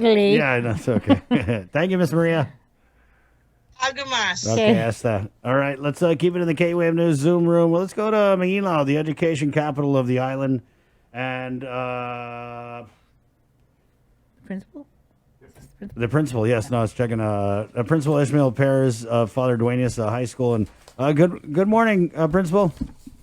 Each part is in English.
Exactly. Yeah, that's okay. Thank you, Miss Maria. Algamas. Okay, Okay. that's that. All right, let's keep it in the K-Wave News Zoom room. Well, let's go to Manila, the education capital of the island. And Principal? the principal, yes, no, I was checking. Principal Ismael Perez, Father Duenas High School. And good morning, Principal.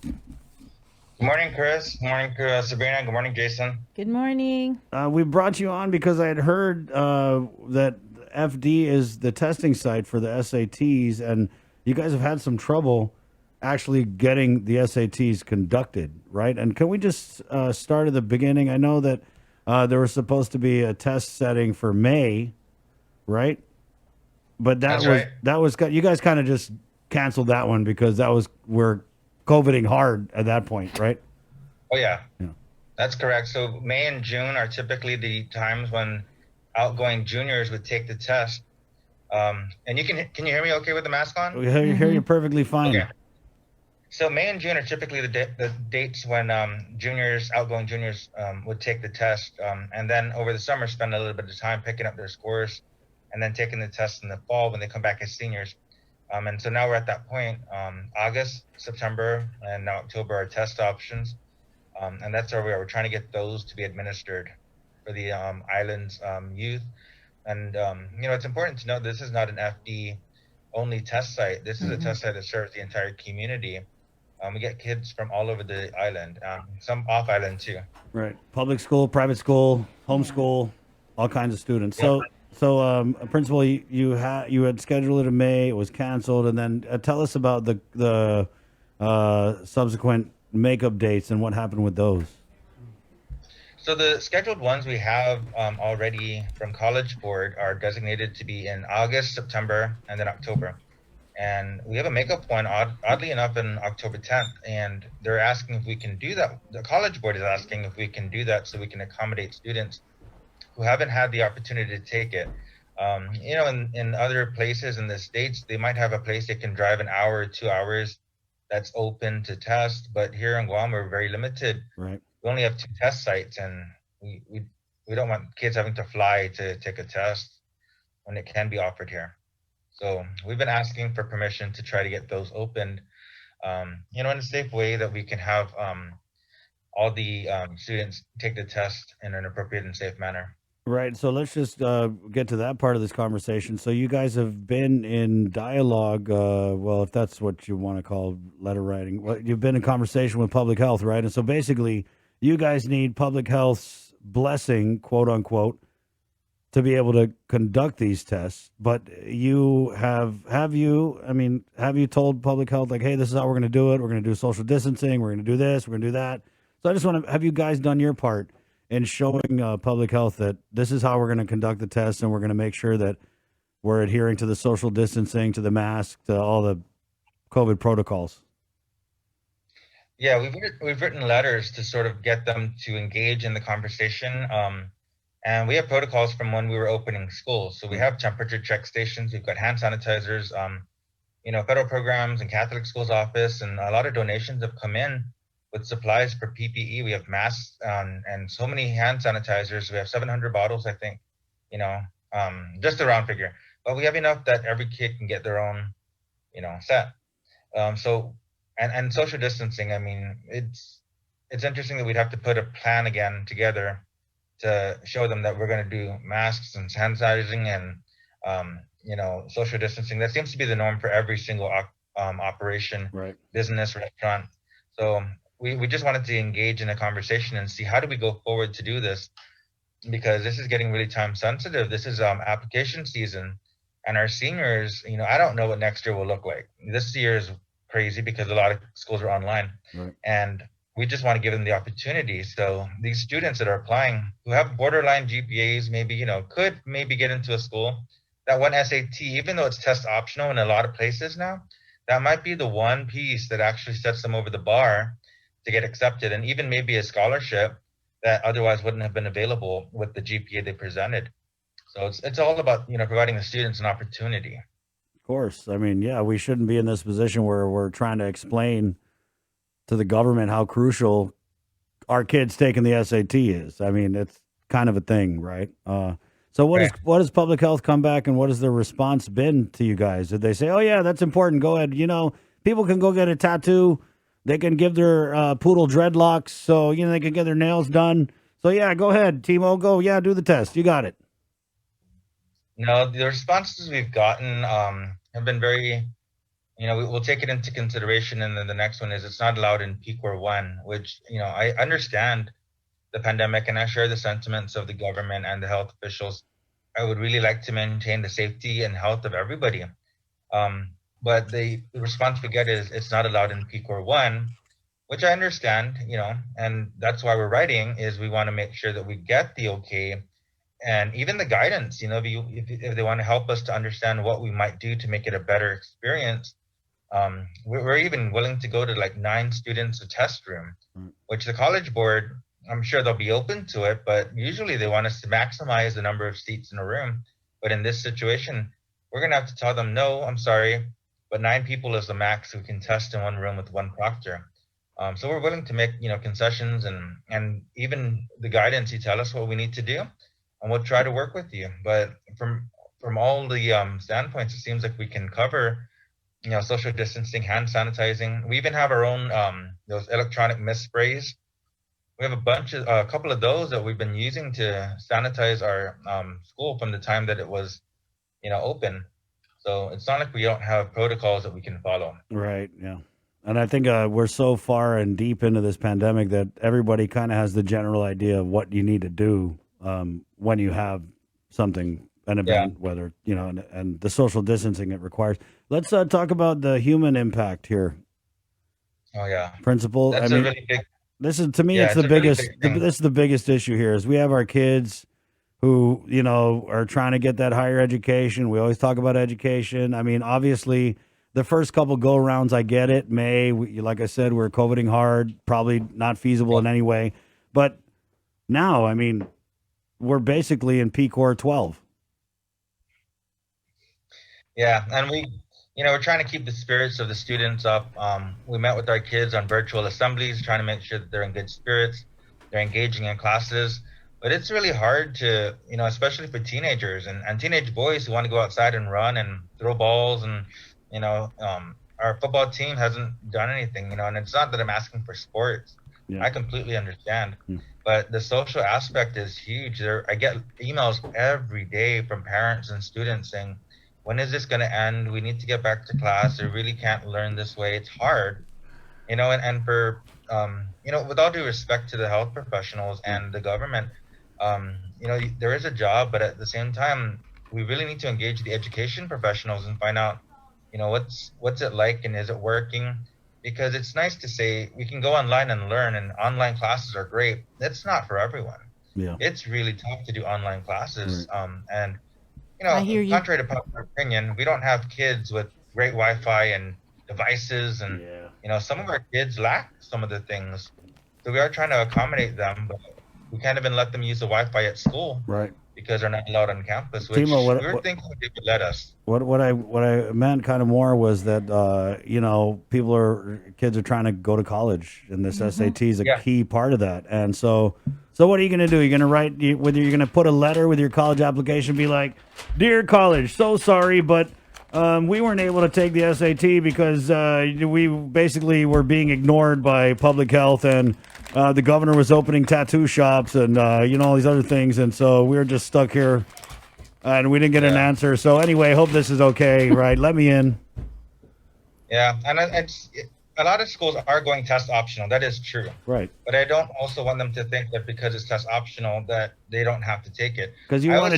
Good morning, Chris. Good morning, Sabrina. Good morning, Jason. Good morning. We brought you on because I had heard that FD is the testing site for the SATs, and you guys have had some trouble actually getting the SATs conducted, right? And can we just start at the beginning? I know that there was supposed to be a test setting for May, right? But That's right. you guys kind of just canceled that one because we're COVIDing hard at that point, right? Oh, yeah, Yeah. that's correct. So May and June are typically the times when outgoing juniors would take the test. And can you hear me okay with the mask on? We hear you perfectly Okay. fine. So May and June are typically the dates when outgoing juniors, would take the test, and then over the summer spend a little bit of time picking up their scores, and then taking the test in the fall when they come back as seniors. And so now we're at that point. August, September, and now October are test options, and that's where we are. We're trying to get those to be administered for the island's youth. And it's important to note this is not an FD only test site. This is a test site that serves the entire community. We get kids from all over the island, some off island too. Right. Public school, private school, homeschool, all kinds of students. Yeah. So, principal, you had scheduled it in May. It was canceled, and then tell us about the subsequent makeup dates and what happened with those. So the scheduled ones we have already from College Board are designated to be in August, September, and then October. And we have a makeup one, oddly enough, in October 10th. And they're asking if we can do that. The College Board is asking if we can do that so we can accommodate students who haven't had the opportunity to take it. In other places in the States, they might have a place they can drive an hour or 2 hours that's open to test. But here in Guam, we're very limited. Right. We only have 2 test sites, and we don't want kids having to fly to take a test when it can be offered here. So we've been asking for permission to try to get those opened, in a safe way that we can have all the students take the test in an appropriate and safe manner. Right. So let's just get to that part of this conversation. So you guys have been in dialogue. Well, if that's what you want to call letter writing, well, you've been in conversation with public health, right? And so basically, you guys need public health's blessing, quote unquote, to be able to conduct these tests. But have you told public health, like, hey, this is how we're going to do it. We're going to do social distancing. We're going to do this. We're going to do that. So I just want to have you guys done your part in showing public health that this is how we're going to conduct the tests, and we're going to make sure that we're adhering to the social distancing, to the mask, to all the COVID protocols. Yeah, we've written letters to sort of get them to engage in the conversation. And we have protocols from when we were opening schools. So we have temperature check stations. We've got hand sanitizers. Federal programs and Catholic schools office, and a lot of donations have come in with supplies for PPE. We have masks and so many hand sanitizers. We have 700 bottles, I think. Just a round figure. But we have enough that every kid can get their own, set. And social distancing. I mean, it's interesting that we'd have to put a plan again together to show them that we're going to do masks and sanitizing and social distancing. That seems to be the norm for every single operation, Right. business, restaurant. So we just wanted to engage in a conversation and see how do we go forward to do this, because this is getting really time sensitive. This is application season, and our seniors, I don't know what next year will look like. This year is crazy because a lot of schools are online, Right. and we just want to give them the opportunity. So these students that are applying who have borderline GPAs, maybe, could maybe get into a school. That one SAT, even though it's test optional in a lot of places now, that might be the one piece that actually sets them over the bar to get accepted, and even maybe a scholarship that otherwise wouldn't have been available with the GPA they presented. So it's all about, providing the students an opportunity. Of course. I mean, yeah, we shouldn't be in this position where we're trying to explain to the government how crucial our kids taking the SAT is. I mean, it's kind of a thing, right? So Right. what does public health come back and what has their response been to you guys? Did they say, "Oh yeah, that's important. Go ahead. People can go get a tattoo. They can give their poodle dreadlocks, so they can get their nails done. So yeah, go ahead, Timo. Go, yeah, do the test. You got it." No, the responses we've gotten have been very, we'll take it into consideration. And then the next one is it's not allowed in peak or one, which, I understand the pandemic and I share the sentiments of the government and the health officials. I would really like to maintain the safety and health of everybody. But the response we get is it's not allowed in peak or one, which I understand, and that's why we're writing is we want to make sure that we get the okay and even the guidance, if they want to help us to understand what we might do to make it a better experience. We're even willing to go to like 9 students a test room, which the college board, I'm sure they'll be open to it, but usually they want us to maximize the number of seats in a room. But in this situation, we're going to have to tell them, no, I'm sorry, but 9 people is the max we can test in one room with one proctor. So we're willing to make, concessions and even the guidance, you tell us what we need to do and we'll try to work with you. But from all the standpoints, it seems like we can cover, social distancing, hand sanitizing. We even have our own those electronic mist sprays. We have a couple of those that we've been using to sanitize our school from the time that it was, open. So it's not like we don't have protocols that we can follow. Right. Yeah. And I think we're so far and deep into this pandemic that everybody kind of has the general idea of what you need to do when you have something, an event, whether, and the social distancing it requires. Let's talk about the human impact here. Oh, yeah. Principal. That's a really big. This is, to me, it's the biggest. This is the biggest issue here. Is we have our kids who are trying to get that higher education. We always talk about education. I mean, obviously, the first couple go rounds, I get it. Like I said, we're COVIDing hard. Probably not feasible in any way. But now, I mean, we're basically in peak or 12. Yeah, and we're trying to keep the spirits of the students up. We met with our kids on virtual assemblies, trying to make sure that they're in good spirits, they're engaging in classes. But it's really hard to, especially for teenagers and teenage boys who want to go outside and run and throw balls. And, our football team hasn't done anything, and it's not that I'm asking for sports. Yeah. I completely understand. But the social aspect is huge. I get emails every day from parents and students saying, when is this going to end? We need to get back to class. I really can't learn this way. It's hard, and for, with all due respect to the health professionals and the government, there is a job, but at the same time, we really need to engage the education professionals and find out, what's it like and is it working? Because it's nice to say we can go online and learn and online classes are great. That's not for everyone. Yeah. It's really tough to do online classes. Right. And, contrary to popular opinion, we don't have kids with great Wi-Fi and devices. And, some of our kids lack some of the things. So we are trying to accommodate them, but we can't even let them use the Wi-Fi at school. Right. Because they're not allowed on campus, which Timo, we were thinking they would let us. What I meant kind of more was that kids are trying to go to college, and this SAT is a key part of that. And so what are you going to do? You're going to write, whether you're going to put a letter with your college application, be like, "Dear college, so sorry, but we weren't able to take the SAT because we basically were being ignored by public health and." The governor was opening tattoo shops and, all these other things. And so we were just stuck here and we didn't get an answer. So anyway, hope this is okay, right? Let me in. Yeah. And a lot of schools are going test optional. That is true. Right. But I don't also want them to think that because it's test optional that they don't have to take it. Because you want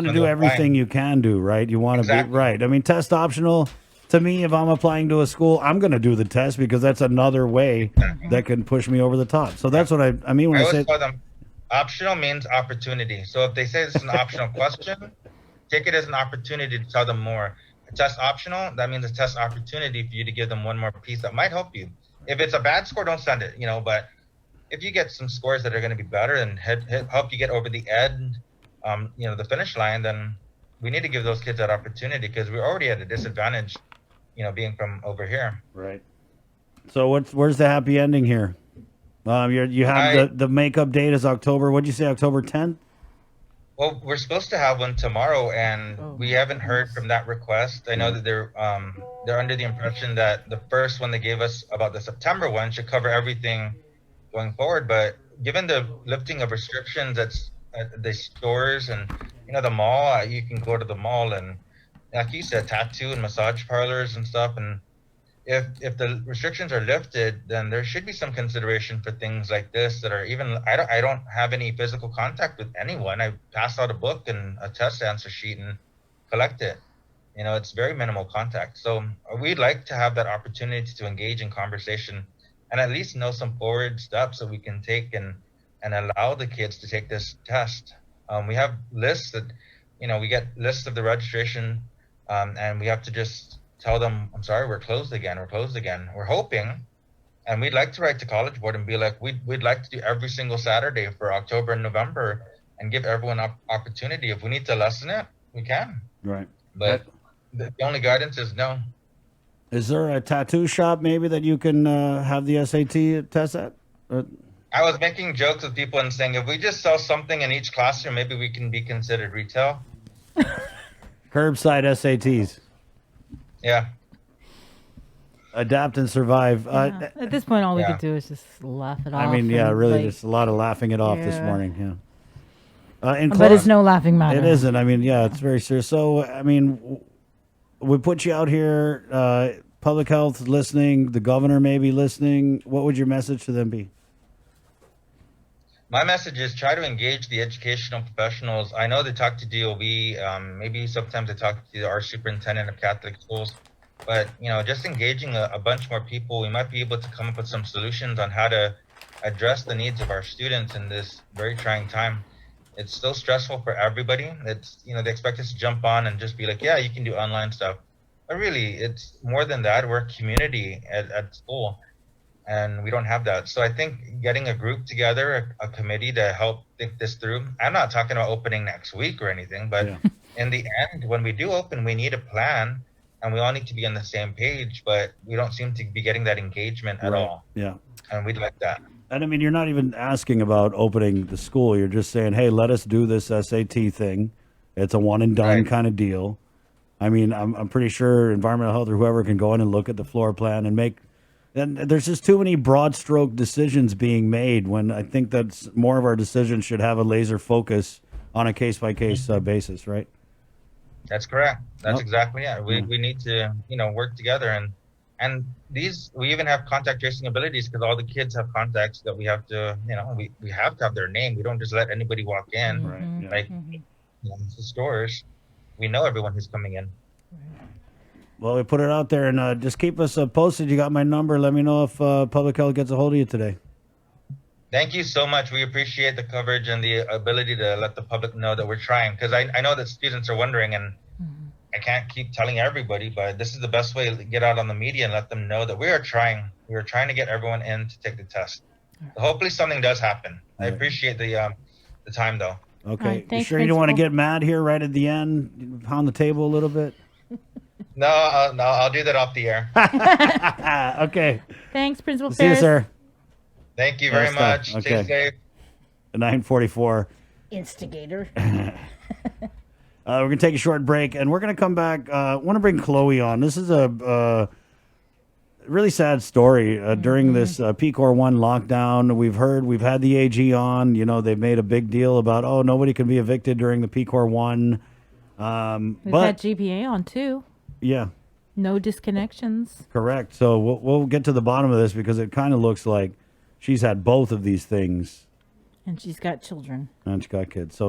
to do everything you can do, right? You want to be right. I mean, test optional. To me, if I'm applying to a school, I'm going to do the test because that's another way that can push me over the top. So that's what I mean when I say. Tell them optional means opportunity. So if they say this is an optional question, take it as an opportunity to tell them more. A test optional, that means a test opportunity for you to give them one more piece that might help you. If it's a bad score, don't send it, but if you get some scores that are going to be better and help you get over the end, the finish line, then we need to give those kids that opportunity because we're already at a disadvantage. Being from over here. Right. So where's the happy ending here? You have the makeup date is October. What'd you say, October 10th? Well, we're supposed to have one tomorrow, and Oh, we my haven't heard goodness. from that request. I know that they're under the impression that the first one they gave us about the September one should cover everything going forward. But given the lifting of restrictions at the stores and the mall, you can go to the mall and, like you said, tattoo and massage parlors and stuff. And if the restrictions are lifted, then there should be some consideration for things like this that are even. I don't have any physical contact with anyone. I pass out a book and a test answer sheet and collect it. It's very minimal contact. So we'd like to have that opportunity to engage in conversation and at least know some forward steps that we can take and allow the kids to take this test. We have lists that, we get lists of the registration, and we have to just tell them, I'm sorry, we're closed again. We're closed again. We're hoping, and we'd like to write to College Board and be like, we'd like to do every single Saturday for October and November and give everyone opportunity. If we need to lessen it, we can. Right. But the only guidance is no. Is there a tattoo shop maybe that you can have the SAT test at? I was making jokes with people and saying, if we just sell something in each classroom, maybe we can be considered retail. Curbside SATs. Yeah. Adapt and survive. Yeah. At this point, all we yeah. could do is just laugh it off. I mean, yeah, and, really, like, just a lot of laughing it off this Yeah. morning. Yeah. but it's no laughing matter. It isn't. I mean, yeah, it's very serious. So, I mean, we put you out here. Public health listening. The governor may be listening. What would your message to them be? My message is try to engage the educational professionals. I know they talk to DOB. Maybe sometimes they talk to our superintendent of Catholic schools. But, just engaging a bunch more people, we might be able to come up with some solutions on how to address the needs of our students in this very trying time. It's so stressful for everybody. It's, they expect us to jump on and just be like, yeah, you can do online stuff. But really, it's more than that. We're a community at school, and we don't have that. So I think getting a group together, a committee to help think this through. I'm not talking about opening next week or anything, but in the end, when we do open, we need a plan. And we all need to be on the same page, but we don't seem to be getting that engagement at all. Yeah. And we'd like that. And I mean, you're not even asking about opening the school. You're just saying, hey, let us do this SAT thing. It's a one and done kind of deal. I mean, I'm pretty sure environmental health or whoever can go in and look at the floor plan and make. And there's just too many broad stroke decisions being made when I think that's more of our decisions should have a laser focus on a case by case basis, right? That's correct. That's exactly it. We need to, work together and these, we even have contact tracing abilities because all the kids have contacts that we have to, we have to have their name. We don't just let anybody walk in. Right. Yeah. Like the stores, we know everyone who's coming in. Well, we put it out there and just keep us posted. You got my number. Let me know if public health gets a hold of you today. Thank you so much. We appreciate the coverage and the ability to let the public know that we're trying. Because I know that students are wondering, and I can't keep telling everybody, but this is the best way to get out on the media and let them know that we are trying. We are trying to get everyone in to take the test. So hopefully something does happen. I appreciate the time, though. Okay. Right, You thanks, sure you don't want to Principal. get mad here right at the end? Pound the table a little bit? No, I'll do that off the air. Okay. Thanings, Principal See you, Perez. sir. Thank you very Yes, sir. much. Okay. Stay safe. 9:44. Instigator. We're going to take a short break, and we're going to come back. I want to bring Chloe on. This is a really sad story. During this PCOR 1 lockdown, we've had the AG on. They've made a big deal about, nobody can be evicted during the PCOR 1. We've But had GPA on, too. yeah, No disconnections. correct. So we'll get to the bottom of this because it kind of looks like she's had both of these things, And she's got children. and she got kids. So